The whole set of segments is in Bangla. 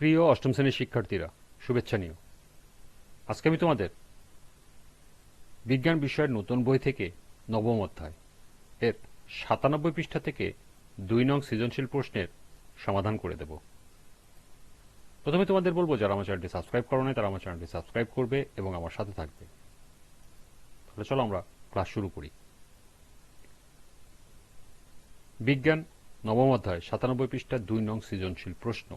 প্রিয় অষ্টম শ্রেণীর শিক্ষার্থীরা, শুভেচ্ছা নিও। আজকে আমি তোমাদের বিজ্ঞান বিষয়ের নতুন বই থেকে নবম অধ্যায় এর ৯৭ পৃষ্ঠা থেকে ২ নং সৃজনশীল প্রশ্নের সমাধান করে দেব। প্রথমে তোমাদের বলবো, যারা আমার চ্যানেলটি সাবস্ক্রাইব করো নাই তারা আমার চ্যানেলটি সাবস্ক্রাইব করবে এবং আমার সাথে থাকবে। তাহলে চলো আমরা ক্লাস শুরু করি। বিজ্ঞান নবম অধ্যায় ৯৭ পৃষ্ঠা ২ নং সৃজনশীল প্রশ্ন।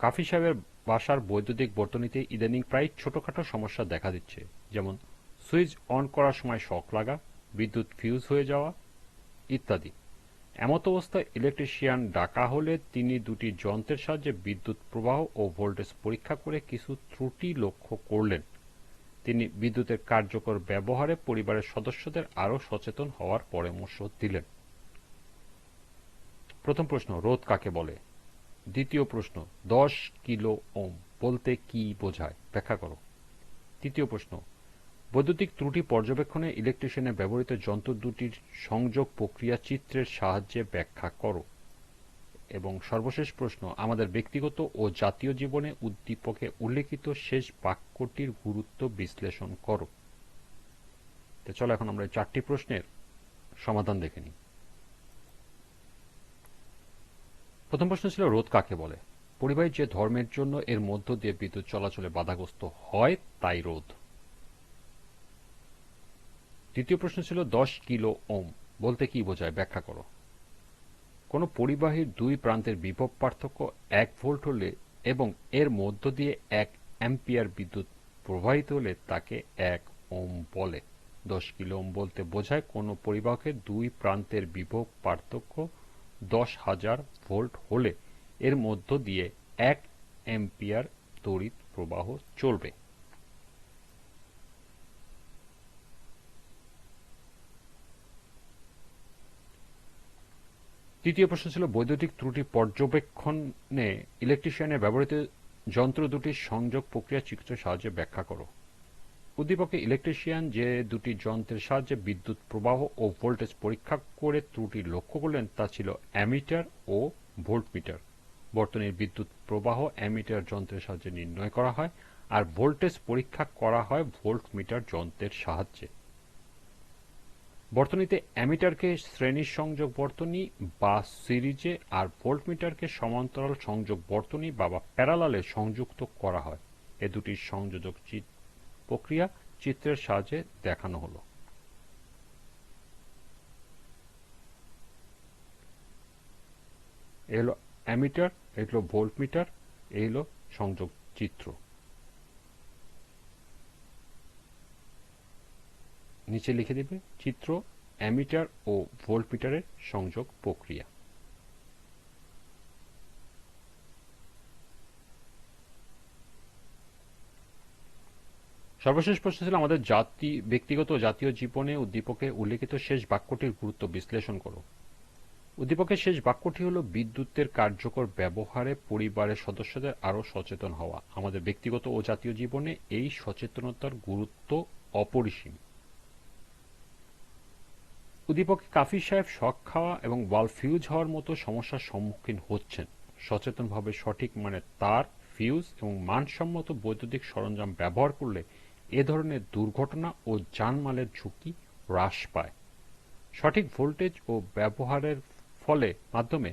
কাফি সাহেবের বাসার বৈদ্যুতিক বর্তনীতে ইদানিং প্রায় ছোটখাটো সমস্যা দেখা দিচ্ছে, যেমন সুইচ অন করার সময় শক লাগা, বিদ্যুৎ ফিউজ হয়ে যাওয়া ইত্যাদি। এমত অবস্থায় ইলেকট্রিশিয়ান ডাকা হলে তিনি দুটি যন্ত্রের সাহায্যে বিদ্যুৎ প্রবাহ ও ভোল্টেজ পরীক্ষা করে কিছু ত্রুটি লক্ষ্য করলেন। তিনি বিদ্যুতের কার্যকর ব্যবহারে পরিবারের সদস্যদের আরও সচেতন হওয়ার পরামর্শ দিলেন। প্রথম প্রশ্ন, রোধ কাকে বলে? দ্বিতীয় প্রশ্ন, 10 কিলো ওম বলতে কি বোঝায়? ব্যাখ্যা করো। তৃতীয় প্রশ্ন, বৈদ্যুতিক ত্রুটি পর্যবেক্ষণে ইলেকট্রিশিয়ানে ব্যবহৃত যন্ত্র দুটির সংযোগ প্রক্রিয়া চিত্রের সাহায্যে ব্যাখ্যা করো। এবং সর্বশেষ প্রশ্ন, আমাদের ব্যক্তিগত ও জাতীয় জীবনে উদ্দীপকে উল্লেখিত শেষ বাক্যটির গুরুত্ব বিশ্লেষণ করো। তো চলো এখন আমরা এই 4টি প্রশ্নের সমাধান দেখে নিই। প্রথম প্রশ্ন ছিল, রোধ কাকে বলে? পরিবাহী যে ধর্মের জন্য এর মধ্য দিয়ে বিদ্যুৎ চলাচলে বাধাগ্রস্ত হয় তাই রোধ। দ্বিতীয় প্রশ্ন ছিল, 10 কিলো ওম বলতে কি বোঝায়? ব্যাখ্যা করো। কোনো পরিবাহীর দুই প্রান্তের বিভব পার্থক্য 1 ভোল্ট হলে এবং এর মধ্য দিয়ে 1 অ্যাম্পিয়ার বিদ্যুৎ প্রবাহিত হলে তাকে 1 ওম বলে। 10 কিলো ওম বলতে বোঝায় কোনো পরিবাহকের দুই প্রান্তের বিভব পার্থক্য 10,000 ভোল্ট হলে এর মধ্য দিয়ে 1 অ্যাম্পিয়ার তড়িৎ প্রবাহ চলবে। তৃতীয় প্রশ্ন ছিল, বৈদ্যুতিক ত্রুটি পর্যবেক্ষণে ইলেকট্রিশিয়ানের ব্যবহৃত যন্ত্র দুটির সংযোগ প্রক্রিয়া চিত্রের সাহায্যে ব্যাখ্যা করো। উদ্দীপকে ইলেকট্রিশিয়ান যে দুটি যন্ত্রের সাহায্যে বিদ্যুৎ প্রবাহ ও ভোল্টেজ পরীক্ষা করে ত্রুটি লক্ষ্য করলেন তা ছিল অ্যামিটার ও ভোল্টমিটার। বর্তনীর বিদ্যুৎ প্রবাহ অ্যামিটার যন্ত্রের সাহায্যে নির্ণয় করা হয়, আর ভোল্টেজ পরীক্ষা করা হয় ভোল্টমিটার যন্ত্রের সাহায্যে। বর্তনীতে অ্যামিটারকে শ্রেণী সংযোগ বর্তনী বা সিরিজে আর ভোল্টমিটারকে সমান্তরাল সংযোগ বর্তনী বা প্যারালালে সংযুক্ত করা হয়। এ দুটির সংযোজক প্রক্রিয়া চিত্রের সাহায্যে দেখানো হলো। এ হলো অ্যামিটার, এ হলো ভোল্টমিটার, এই হলো সংযোগ চিত্র। নিচে লিখে দিবে চিত্র অ্যামিটার ও ভোল্টমিটারের সংযোগ প্রক্রিয়া। সর্বশেষ প্রশ্ন ছিল, আমাদের ব্যক্তিগত ও জাতীয় জীবনে উদ্দীপকে উল্লেখিত শেষ বাক্যটির গুরুত্ব বিশ্লেষণ করো। উদ্দীপকের শেষ বাক্যটি হলো, বিদ্যুতের কার্যকর ব্যবহারে পরিবারের সদস্যদের আরও সচেতন হওয়া। আমাদের ব্যক্তিগত ও জাতীয় জীবনে এই সচেতনতার গুরুত্ব অপরিসীম। উদ্দীপকে কাফি সাহেব শক খাওয়া এবং বাল্ব ফিউজ হওয়ার মতো সমস্যার সম্মুখীন হচ্ছেন। সচেতনভাবে সঠিক মানের তার, ফিউজ এবং মানসম্মত বৈদ্যুতিক সরঞ্জাম ব্যবহার করলে এ ধরনের দুর্ঘটনা ও জানমালের ঝুঁকি হ্রাস পায়। সঠিক ভোল্টেজ ও ব্যবহারের ফলে মাধ্যমে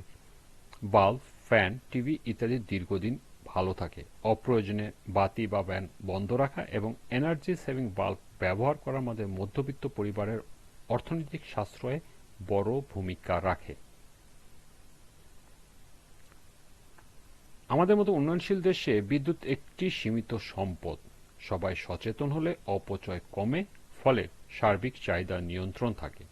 বাল্ব, ফ্যান, টিভি ইত্যাদি দীর্ঘদিন ভালো থাকে। অপ্রয়োজনে বাতি বা ফ্যান বন্ধ রাখা এবং এনার্জি সেভিং বাল্ব ব্যবহার করার মধ্যে মধ্যবিত্ত পরিবারের অর্থনৈতিক সাশ্রয়ে বড় ভূমিকা রাখে। আমাদের মতো উন্নয়নশীল দেশে বিদ্যুৎ একটি সীমিত সম্পদ। সবাই সচেতন হলে অপচয় কমে, ফলে সার্বিক চাহিদা নিয়ন্ত্রণ থাকে।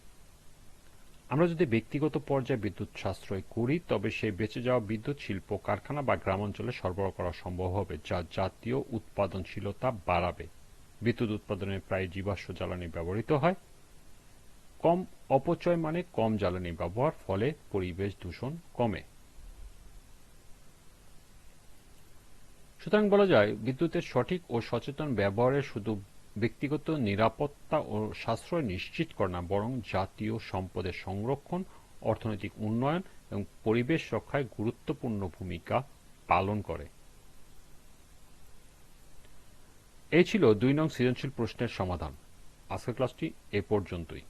আমরা যদি ব্যক্তিগত পর্যায়ে বিদ্যুৎ সাশ্রয় করি তবে সেই বেঁচে যাওয়া বিদ্যুৎ শিল্প, কারখানা বা গ্রামাঞ্চলে সরবরাহ করা সম্ভব হবে, যা জাতীয় উৎপাদনশীলতা বাড়াবে। বিদ্যুৎ উৎপাদনে প্রায় জীবাশ্ম জ্বালানি ব্যবহৃত হয়। কম অপচয় মানে কম জ্বালানি ব্যবহার, ফলে পরিবেশ দূষণ কমে। সুতরাং বলা যায়, বিদ্যুতের সঠিক ও সচেতন ব্যবহারে শুধু ব্যক্তিগত নিরাপত্তা ও সাশ্রয় নিশ্চিত করে না, বরং জাতীয় সম্পদের সংরক্ষণ, অর্থনৈতিক উন্নয়ন এবং পরিবেশ রক্ষায় গুরুত্বপূর্ণ ভূমিকা পালন করে। এই ছিল 2 নং সৃজনশীল প্রশ্নের সমাধান। আজকের ক্লাসটি এ পর্যন্তই।